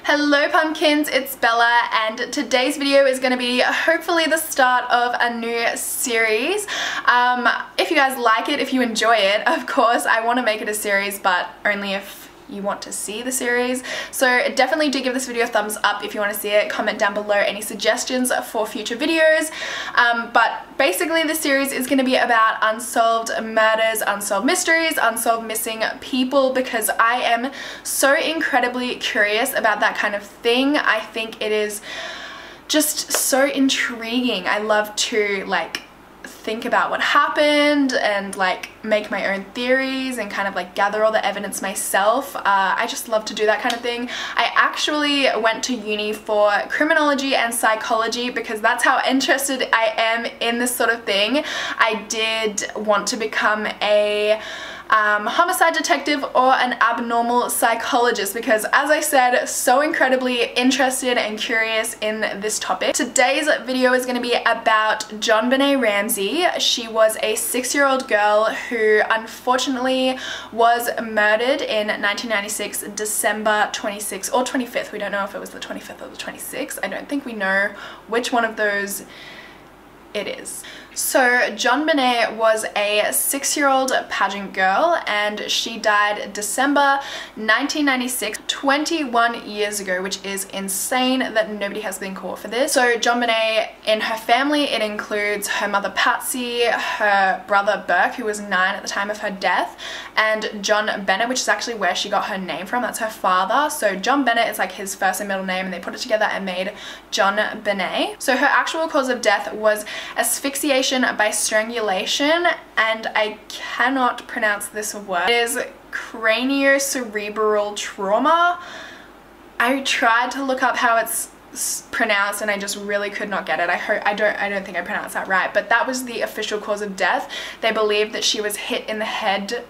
Hello pumpkins, it's Bella, and today's video is going to be hopefully the start of a new series. If you guys like it, if you enjoy it, of course I want to make it a series, but only if you want to see the series. So definitely do give this video a thumbs up if you want to see it. Comment down below any suggestions for future videos. But basically this series is going to be about unsolved murders, unsolved mysteries, unsolved missing people, because I am so incredibly curious about that kind of thing. I think it is just so intriguing. I love to think about what happened and make my own theories and kind of gather all the evidence myself. I just love to do that kind of thing. I actually went to uni for criminology and psychology because that's how interested I am in this sort of thing. I did want to become a homicide detective or an abnormal psychologist because, as I said, so incredibly interested and curious in this topic. Today's video is going to be about JONBENÉT Ramsey. She was a 6-year-old girl who unfortunately was murdered in 1996, December 26th or 25th. We don't know if it was the 25th or the 26th. I don't think we know which one of those it is. So JONBENÉT was a 6-year-old pageant girl and she died December 1996, 21 years ago, which is insane that nobody has been caught for this. So JONBENÉT, in her family, it includes her mother Patsy, her brother Burke, who was 9 at the time of her death, and JONBENÉT, which is actually where she got her name from. That's her father. So JONBENÉT is his first and middle name, and they put it together and made JONBENÉT. So her actual cause of death was asphyxiation by strangulation, and I cannot pronounce this word. It is craniocerebral trauma. I tried to look up how it's pronounced and I just really could not get it. I don't think I pronounced that right, but that was the official cause of death. They believed that she was hit in the head,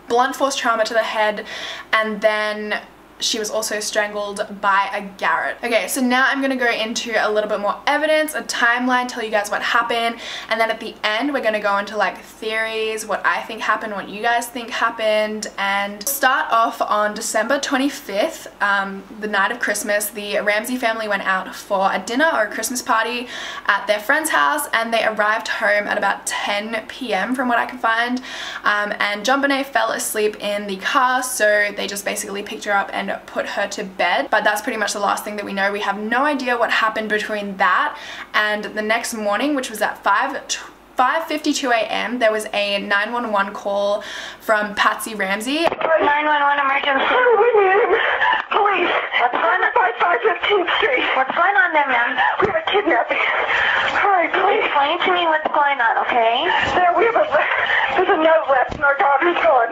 blunt force trauma to the head, and then she was also strangled by a garrote. Okay, so now I'm gonna go into a little bit more evidence, a timeline, tell you guys what happened, and then at the end we're gonna go into theories, what I think happened, what you guys think happened, and start off on December 25th, the night of Christmas. The Ramsey family went out for a dinner or a Christmas party at their friend's house, and they arrived home at about 10 p.m. from what I can find, and JONBENÉT fell asleep in the car, so they just basically picked her up and put her to bed. But that's pretty much the last thing that we know. We have no idea what happened between that and the next morning, which was at 5:52 a.m. there was a 911 call from Patsy Ramsey. 911 emergency. Police. What's going on? 515th Street. What's going on there, ma'am? We have a kidnapping. Hurry, please. Explain to me what's going on, okay? There's a note left and our daughter's gone.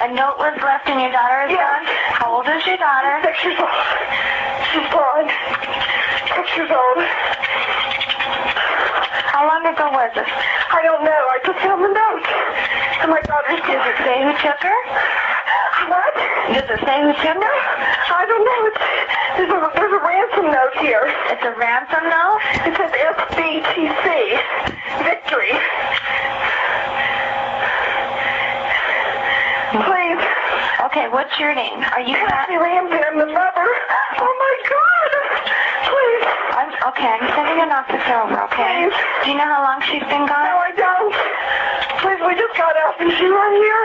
A note was left and your daughter is gone? How old is your daughter? 6 years old. She's gone. 6 years old. How long ago was this? I don't know. I just found the note. And my daughter's gone. Does it say who took her? What? Does it say who took her? I don't know. There's a ransom note here. It's a ransom note? It says SBTC. Victory. Please. Okay, what's your name? Are you Patsy Ramsey? I'm the mother. Oh my God. Please. Okay, I'm sending an officer over, okay? Please. Do you know how long she's been gone? No, I don't. Please, we just got out. Is she right here?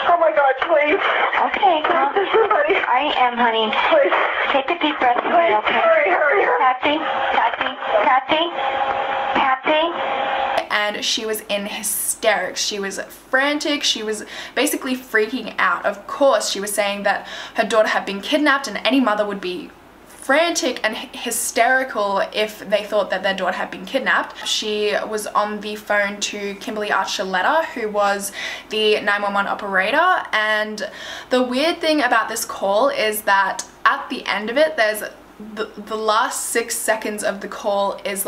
Oh my God, please. Okay, well, there's somebody. I am, honey. Please. Take a deep breath. Please, okay? Hurry. Patsy. And she was in hysterics. She was frantic. She was basically freaking out. Of course, she was saying that her daughter had been kidnapped, and any mother would be frantic and hysterical if they thought that their daughter had been kidnapped. She was on the phone to Kimberly Archuleta, who was the 911 operator, and the weird thing about this call is that at the end of it, there's the last 6 seconds of the call is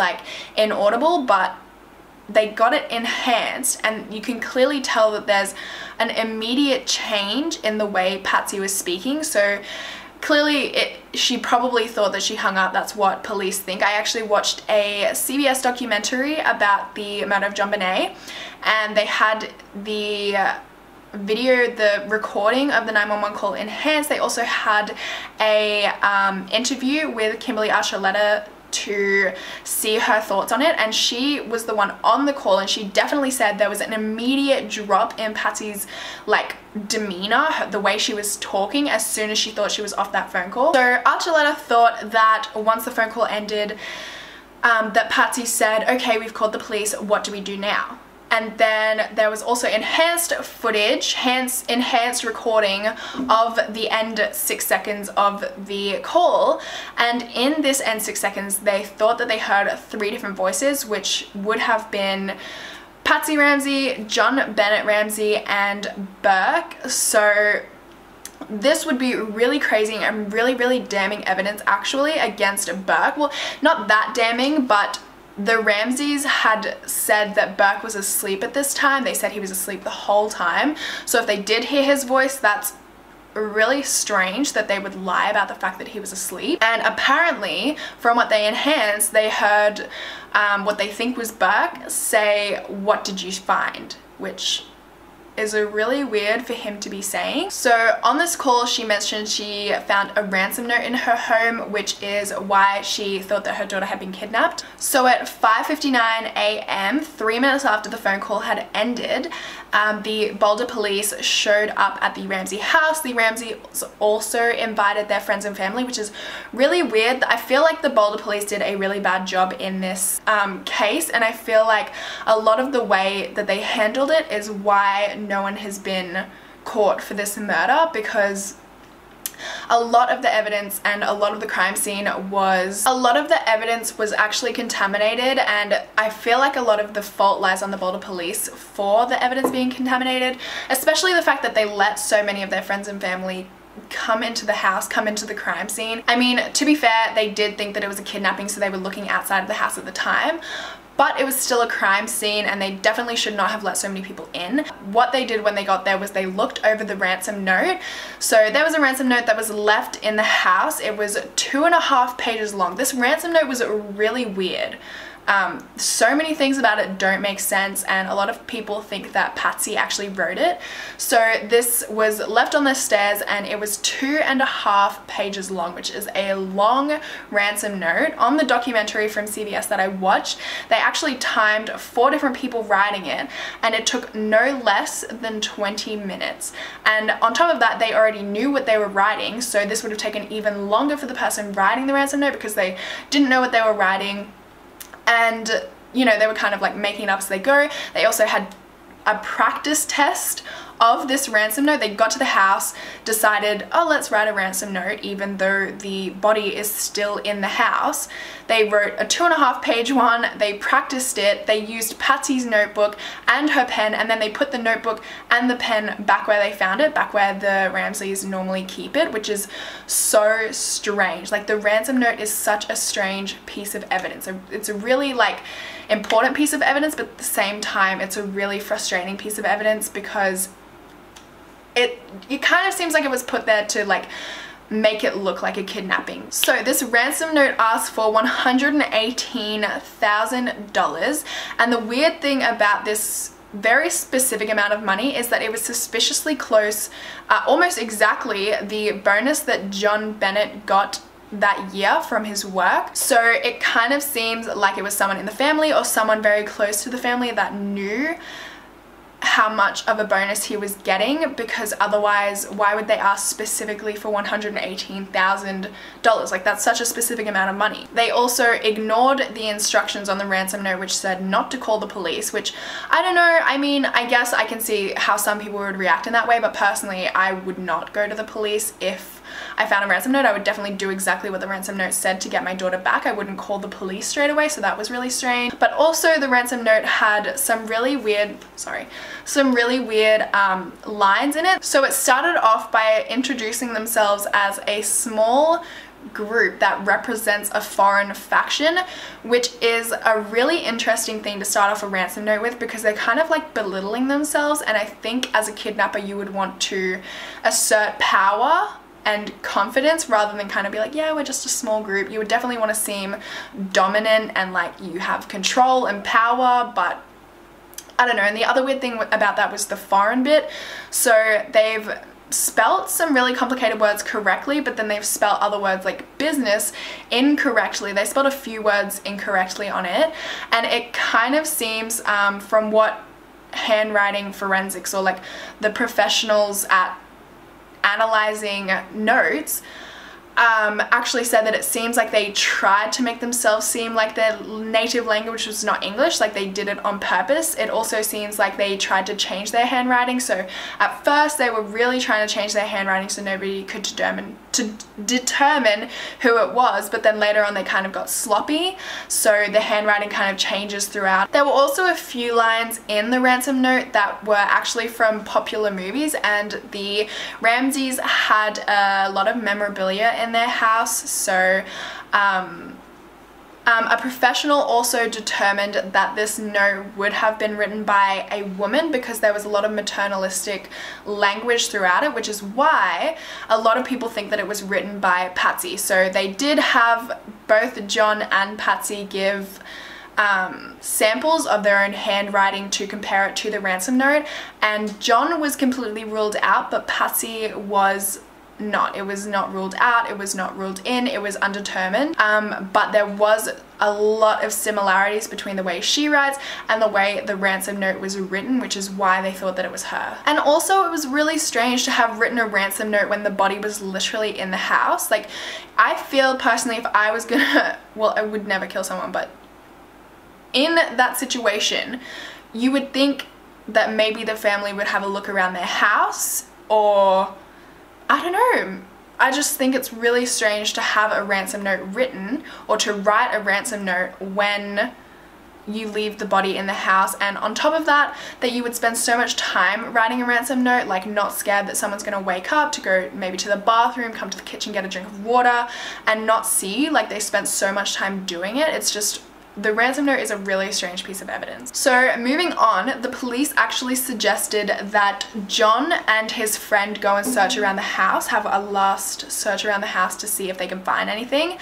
inaudible, but they got it enhanced, and you can clearly tell that there's an immediate change in the way Patsy was speaking. So clearly she probably thought that she hung up. That's what police think. I actually watched a CBS documentary about the murder of JONBENÉT, and they had the the recording of the 911 call enhanced. They also had a interview with Kimberly Archuleta to see her thoughts on it, and she was the one on the call, and she definitely said there was an immediate drop in Patsy's like demeanor, the way she was talking, as soon as she thought she was off that phone call. So Archuleta thought that once the phone call ended, that Patsy said, okay, we've called the police, what do we do now? And then there was also enhanced footage, enhanced recording of the end 6 seconds of the call. And in this end 6 seconds, they thought that they heard 3 different voices, which would have been Patsy Ramsey, JONBENÉT Ramsey, and Burke. So this would be really crazy and really, really damning evidence actually against Burke. Well, not that damning, but the Ramseys had said that Burke was asleep at this time. They said he was asleep the whole time. So if they did hear his voice, that's really strange that they would lie about the fact that he was asleep. And apparently, from what they enhanced, they heard what they think was Burke say, "What did you find?" Which is really weird for him to be saying. So on this call, she mentioned she found a ransom note in her home, which is why she thought that her daughter had been kidnapped. So at 5:59 a.m., 3 minutes after the phone call had ended, the Boulder police showed up at the Ramsey house. The Ramseys also invited their friends and family, which is really weird. I feel like the Boulder police did a really bad job in this case, and I feel like a lot of the way that they handled it is why no one has been caught for this murder, because a lot of the evidence and a lot of the crime scene was actually contaminated, and I feel like a lot of the fault lies on the Boulder police for the evidence being contaminated, especially the fact that they let so many of their friends and family come into the house, come into the crime scene. I mean, to be fair, they did think that it was a kidnapping, so they were looking outside of the house at the time. But it was still a crime scene, and they definitely should not have let so many people in. What they did when they got there was they looked over the ransom note. So there was a ransom note that was left in the house. It was 2.5 pages long. This ransom note was really weird. So many things about it don't make sense, and a lot of people think that Patsy actually wrote it. So this was left on the stairs, and it was 2.5 pages long, which is a long ransom note. On the documentary from CBS that I watched, they actually timed 4 different people writing it, and it took no less than 20 minutes. And on top of that, they already knew what they were writing, so this would have taken even longer for the person writing the ransom note because they didn't know what they were writing. And, you know, they were kind of like making it up as they go. They also had a practice test of this ransom note. They got to the house, decided, oh, let's write a ransom note, even though the body is still in the house. They wrote a 2.5 page one, they practiced it, they used Patsy's notebook and her pen, and then they put the notebook and the pen back where they found it, back where the Ramseys normally keep it, which is so strange. Like, the ransom note is such a strange piece of evidence. It's a really, like, important piece of evidence, but at the same time, it's a really frustrating piece of evidence because it kind of seems like it was put there to, like, make it look like a kidnapping. So this ransom note asked for $118,000, and the weird thing about this very specific amount of money is that it was suspiciously close, almost exactly the bonus that JONBENÉT got that year from his work. So it kind of seems like it was someone in the family or someone very close to the family that knew how much of a bonus he was getting, because otherwise why would they ask specifically for $118,000? Like, that's such a specific amount of money. They also ignored the instructions on the ransom note which said not to call the police, which I don't know, I mean, I guess I can see how some people would react in that way, but personally I would not go to the police if I found a ransom note. I would definitely do exactly what the ransom note said to get my daughter back. I wouldn't call the police straight away, so that was really strange. But also the ransom note had some really weird, lines in it. So it started off by introducing themselves as a small group that represents a foreign faction, which is a really interesting thing to start off a ransom note with, because they're kind of like belittling themselves, and I think as a kidnapper you would want to assert power and confidence rather than kind of be like, yeah, we're just a small group. You would definitely want to seem dominant and like you have control and power, but I don't know. And the other weird thing about that was the foreign bit. So they've spelt some really complicated words correctly, but then they've spelt other words like business incorrectly. They spelled a few words incorrectly on it, and it kind of seems from what handwriting forensics or like the professionals at analyzing notes actually said that it seems like they tried to make themselves seem like their native language was not English, like they did it on purpose. It also seems like they tried to change their handwriting. So at first they were really trying to change their handwriting so nobody could determine who it was, but then later on they kind of got sloppy, so the handwriting kind of changes throughout. There were also a few lines in the ransom note that were actually from popular movies, and the Ramseys had a lot of memorabilia in their house. So a professional also determined that this note would have been written by a woman because there was a lot of maternalistic language throughout it, which is why a lot of people think that it was written by Patsy. So they did have both John and Patsy give samples of their own handwriting to compare it to the ransom note, and John was completely ruled out, but Patsy was not. It was not ruled out, it was not ruled in, it was undetermined, but there was a lot of similarities between the way she writes and the way the ransom note was written, which is why they thought that it was her. And also it was really strange to have written a ransom note when the body was literally in the house. Like, I feel personally if I was gonna, well, I would never kill someone, but in that situation you would think that maybe the family would have a look around their house, or I don't know. I just think it's really strange to have a ransom note written, or to write a ransom note when you leave the body in the house, and on top of that, that you would spend so much time writing a ransom note, like not scared that someone's gonna wake up to go maybe to the bathroom, come to the kitchen, get a drink of water, and not see you. Like, they spent so much time doing it. It's just, the ransom note is a really strange piece of evidence. So moving on, the police actually suggested that John and his friend go and search around the house, have a last search around the house to see if they can find anything.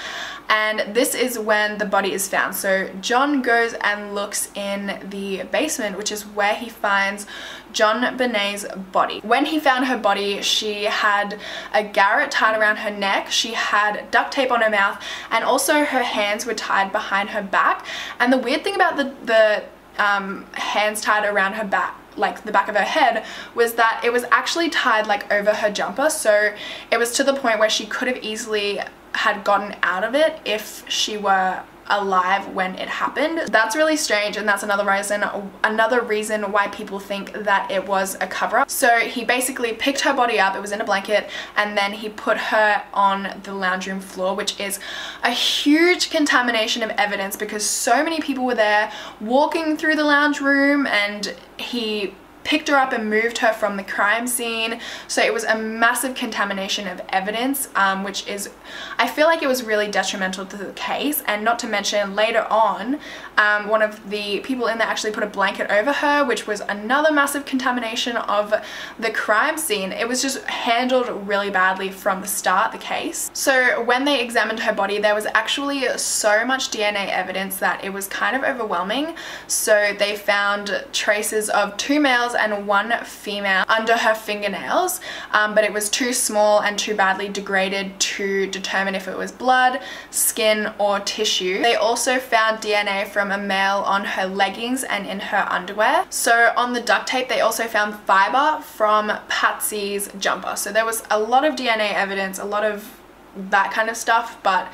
And this is when the body is found. So John goes and looks in the basement, which is where he finds JONBENÉT's body. When he found her body, she had a garrote tied around her neck, she had duct tape on her mouth, and also her hands were tied behind her back. And the weird thing about the hands tied around her back, like the back of her head, was that it was actually tied like over her jumper, so it was to the point where she could have easily had gotten out of it if she were alive when it happened. That's really strange, and that's another reason why people think that it was a cover-up. So he basically picked her body up, it was in a blanket, and then he put her on the lounge room floor, which is a huge contamination of evidence because so many people were there walking through the lounge room, and he picked her up and moved her from the crime scene. So it was a massive contamination of evidence, which is, I feel like it was really detrimental to the case. And not to mention later on, one of the people in there actually put a blanket over her, which was another massive contamination of the crime scene. It was just handled really badly from the start, the case. So when they examined her body, there was actually so much DNA evidence that it was kind of overwhelming. So they found traces of 2 males and 1 female under her fingernails, but it was too small and too badly degraded to determine if it was blood, skin, or tissue. They also found DNA from a male on her leggings and in her underwear. So on the duct tape, they also found fiber from Patsy's jumper. So there was a lot of DNA evidence, a lot of that kind of stuff, but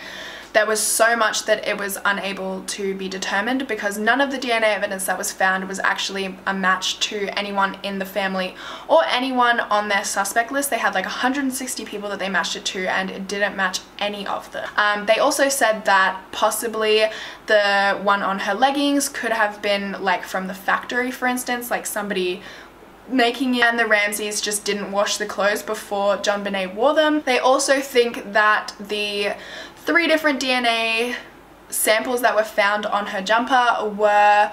there was so much that it was unable to be determined because none of the DNA evidence that was found was actually a match to anyone in the family or anyone on their suspect list. They had like 160 people that they matched it to, and it didn't match any of them. They also said that possibly the one on her leggings could have been like from the factory, for instance, like somebody making it, and the Ramseys just didn't wash the clothes before JONBENÉT wore them. They also think that the 3 different DNA samples that were found on her jumper were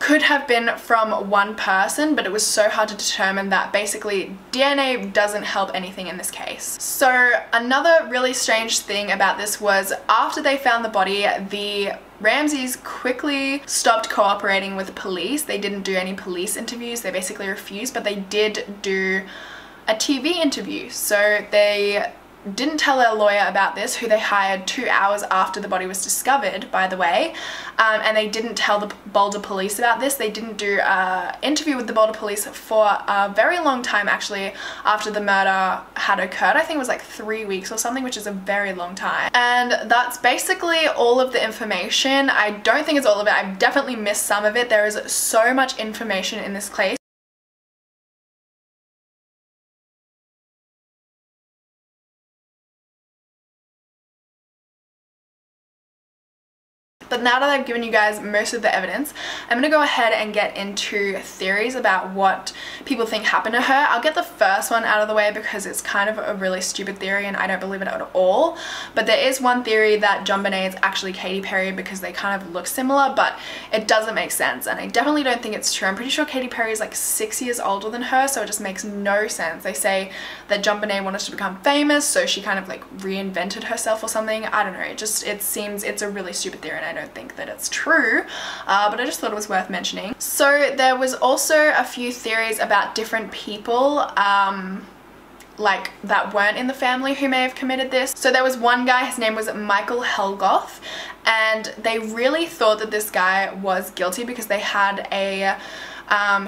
could have been from one person, but it was so hard to determine that basically DNA doesn't help anything in this case. So another really strange thing about this was after they found the body, the Ramseys quickly stopped cooperating with the police. They didn't do any police interviews. They basically refused, but they did do a TV interview. So they didn't tell their lawyer about this, who they hired 2 hours after the body was discovered, by the way, and they didn't tell the Boulder police about this. They didn't do an interview with the Boulder police for a very long time, actually, after the murder had occurred. I think it was like 3 weeks or something, which is a very long time. And that's basically all of the information. I don't think it's all of it. I've definitely missed some of it. There is so much information in this case. But now that I've given you guys most of the evidence, I'm going to go ahead and get into theories about what people think happened to her. I'll get the first one out of the way because it's kind of a really stupid theory and I don't believe it at all. But there is one theory that JONBENÉT is actually Katy Perry because they kind of look similar, but it doesn't make sense. And I definitely don't think it's true. I'm pretty sure Katy Perry is like 6 years older than her, so it just makes no sense. They say that JONBENÉT wanted to become famous, so she kind of like reinvented herself or something. I don't know. It seems it's a really stupid theory and I don't think that it's true, but I just thought it was worth mentioning. So there was also a few theories about different people like that weren't in the family who may have committed this. So there was one guy, his name was Michael Helgoth, and they really thought that this guy was guilty because they had a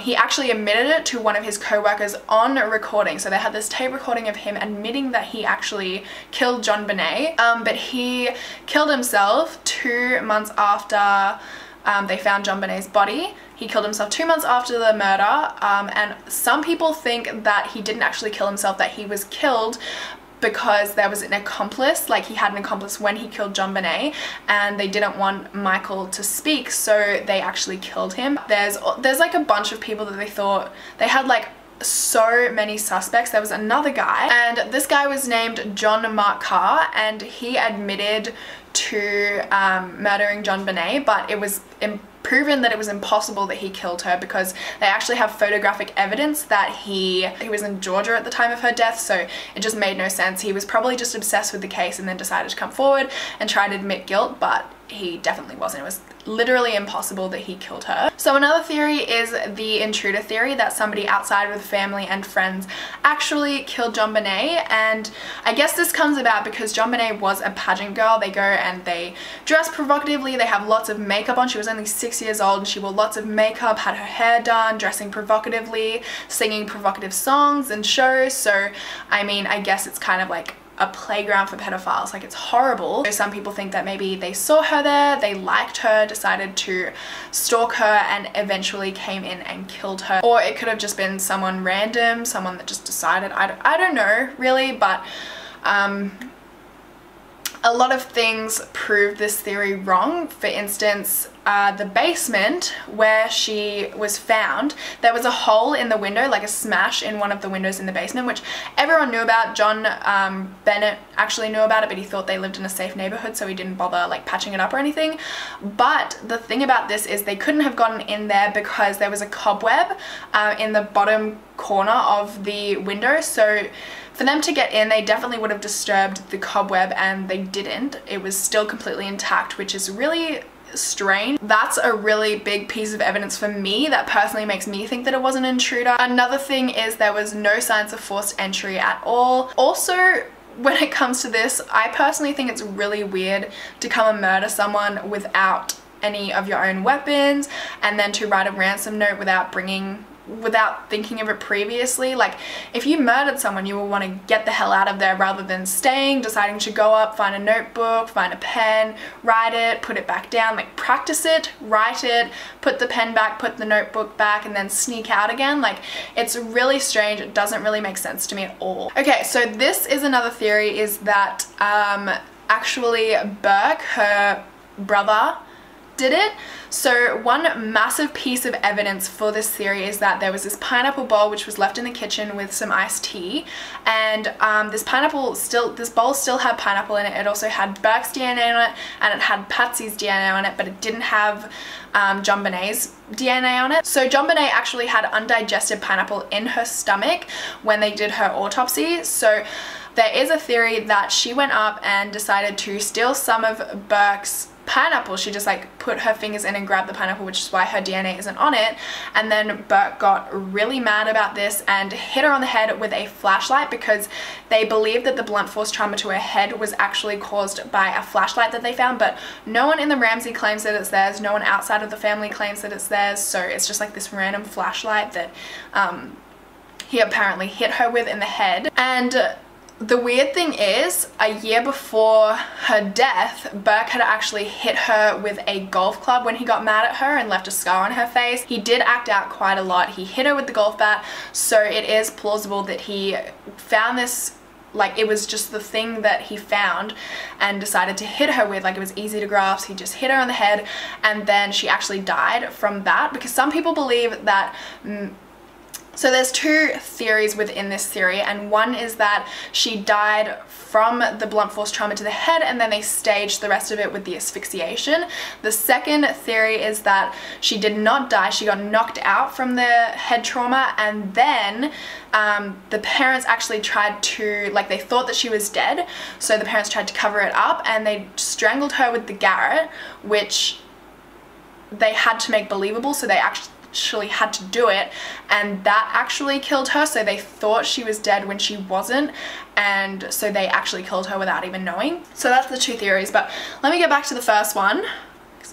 he actually admitted it to one of his co-workers on recording. So they had this tape recording of him admitting that he actually killed JONBENÉT, but he killed himself 2 months after they found JONBENÉT's body. He killed himself 2 months after the murder, and some people think that he didn't actually kill himself, that he was killed because there was an accomplice, like he had an accomplice when he killed JONBENÉT, and they didn't want Michael to speak, so they actually killed him. There's like a bunch of people that they thought, they had like so many suspects. There was another guy, and this guy was named John Mark Carr, and he admitted to murdering JONBENÉT, but it was proven that it was impossible that he killed her because they actually have photographic evidence that he was in Georgia at the time of her death, so it just made no sense. He was probably just obsessed with the case and then decided to come forward and try to admit guilt, but he definitely wasn't. It was literally impossible that he killed her. So another theory is the intruder theory, that somebody outside of the family and friends actually killed JONBENÉT, and I guess this comes about because JONBENÉT was a pageant girl. They go and they dress provocatively, they have lots of makeup on. She was only 6 years old and she wore lots of makeup, had her hair done, dressing provocatively, singing provocative songs and shows. So I mean, I guess it's kind of like a playground for pedophiles. Like, it's horrible. So some people think that maybe they saw her there, they liked her, decided to stalk her, and eventually came in and killed her. Or it could have just been someone random, someone that just decided. I don't know really, but a lot of things prove this theory wrong. For instance, the basement where she was found, there was a hole in the window, like a smash in one of the windows in the basement, which everyone knew about. JONBENÉT actually knew about it, but he thought they lived in a safe neighborhood, so he didn't bother like patching it up or anything. But the thing about this is they couldn't have gotten in there because there was a cobweb in the bottom corner of the window. So for them to get in, they definitely would have disturbed the cobweb, and they didn't. It was still completely intact, which is really strange. That's a really big piece of evidence for me that personally makes me think that it was an intruder. Another thing is there was no signs of forced entry at all. Also, when it comes to this, I personally think it's really weird to come and murder someone without any of your own weapons, and then to write a ransom note without thinking of it previously. Like, if you murdered someone, you will want to get the hell out of there rather than staying, deciding to go up, find a notebook, find a pen, write it, put it back down, like practice it, write it, put the pen back, put the notebook back, and then sneak out again. Like, it's really strange. It doesn't really make sense to me at all. Okay, so this is another theory, is that actually Burke, her brother, did it. So one massive piece of evidence for this theory is that there was this pineapple bowl which was left in the kitchen with some iced tea, and this bowl still had pineapple in it. It also had Burke's DNA on it, and it had Patsy's DNA on it, but it didn't have JONBENÉT's DNA on it. So JONBENÉT actually had undigested pineapple in her stomach when they did her autopsy. So there is a theory that she went up and decided to steal some of Burke's pineapple. She just like put her fingers in and grabbed the pineapple, which is why her DNA isn't on it. And then Burke got really mad about this and hit her on the head with a flashlight, because they believed that the blunt force trauma to her head was actually caused by a flashlight that they found. But no one in the Ramsey claims that it's theirs. No one outside of the family claims that it's theirs. So it's just like this random flashlight that he apparently hit her with in the head. And the weird thing is, a year before her death, Burke had actually hit her with a golf club when he got mad at her and left a scar on her face. He did act out quite a lot. He hit her with the golf bat, so it is plausible that he found this, like it was just the thing that he found and decided to hit her with. Like, it was easy to grasp. He just hit her on the head, and then she actually died from that, because some people believe that so there's two theories within this theory, and one is that she died from the blunt force trauma to the head and then they staged the rest of it with the asphyxiation. The second theory is that she did not die, she got knocked out from the head trauma, and then the parents actually tried to, like, they thought that she was dead, so the parents tried to cover it up and they strangled her with the garrote, which they had to make believable, so they actually had to do it, and that actually killed her. So they thought she was dead when she wasn't, and so they actually killed her without even knowing. So that's the two theories, but let me get back to the first one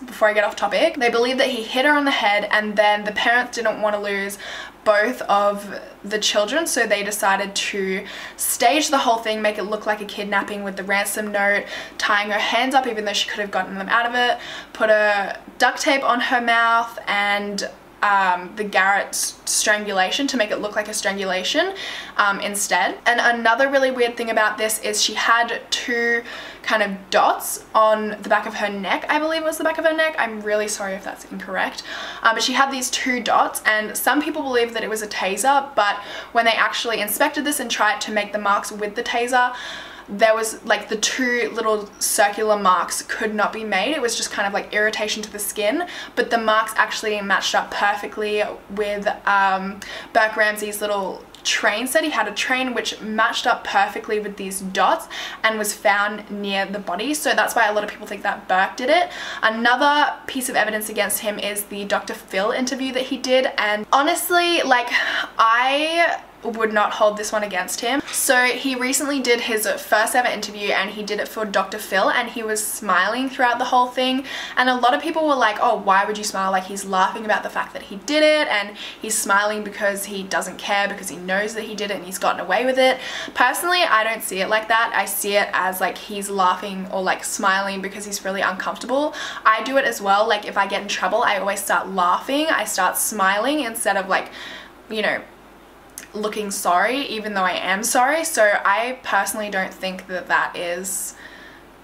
before I get off topic. They believe that he hit her on the head, and then the parents didn't want to lose both of the children, so they decided to stage the whole thing, make it look like a kidnapping with the ransom note, tying her hands up even though she could have gotten them out of it, put a duct tape on her mouth, and the garrote strangulation to make it look like a strangulation instead. And another really weird thing about this is she had two kind of dots on the back of her neck. I believe it was the back of her neck. I'm really sorry if that's incorrect. But she had these two dots, and some people believe that it was a taser, but when they actually inspected this and tried to make the marks with the taser, there was like the two little circular marks could not be made. It was just kind of like irritation to the skin, but the marks actually matched up perfectly with Burke Ramsey's little train set. He had a train which matched up perfectly with these dots and was found near the body, so that's why a lot of people think that Burke did it. Another piece of evidence against him is the Dr. Phil interview that he did, and honestly, like, I would not hold this one against him. So he recently did his first ever interview, and he did it for Dr. Phil, and he was smiling throughout the whole thing, and a lot of people were like, oh, why would you smile? Like, he's laughing about the fact that he did it, and he's smiling because he doesn't care, because he knows that he did it and he's gotten away with it. Personally, I don't see it like that. I see it as like he's laughing or like smiling because he's really uncomfortable. I do it as well. Like, if I get in trouble, I always start laughing. I start smiling instead of, like, you know, looking sorry, even though I am sorry. So I personally don't think that that is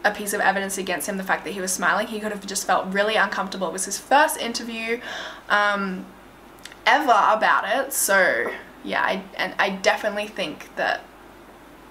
a piece of evidence against him, the fact that he was smiling. He could have just felt really uncomfortable. It was his first interview ever about it, so yeah, I definitely think that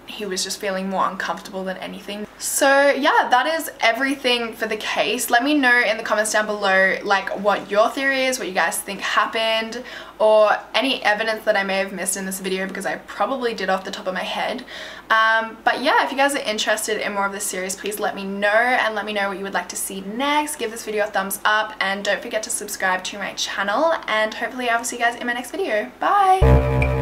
he was just feeling more uncomfortable than anything. So yeah, that is everything for the case. Let me know in the comments down below, like, what your theory is, what you guys think happened, or any evidence that I may have missed in this video, because I probably did off the top of my head. But yeah, if you guys are interested in more of this series, please let me know, and let me know what you would like to see next. Give this video a thumbs up, and don't forget to subscribe to my channel, and hopefully I will see you guys in my next video. Bye!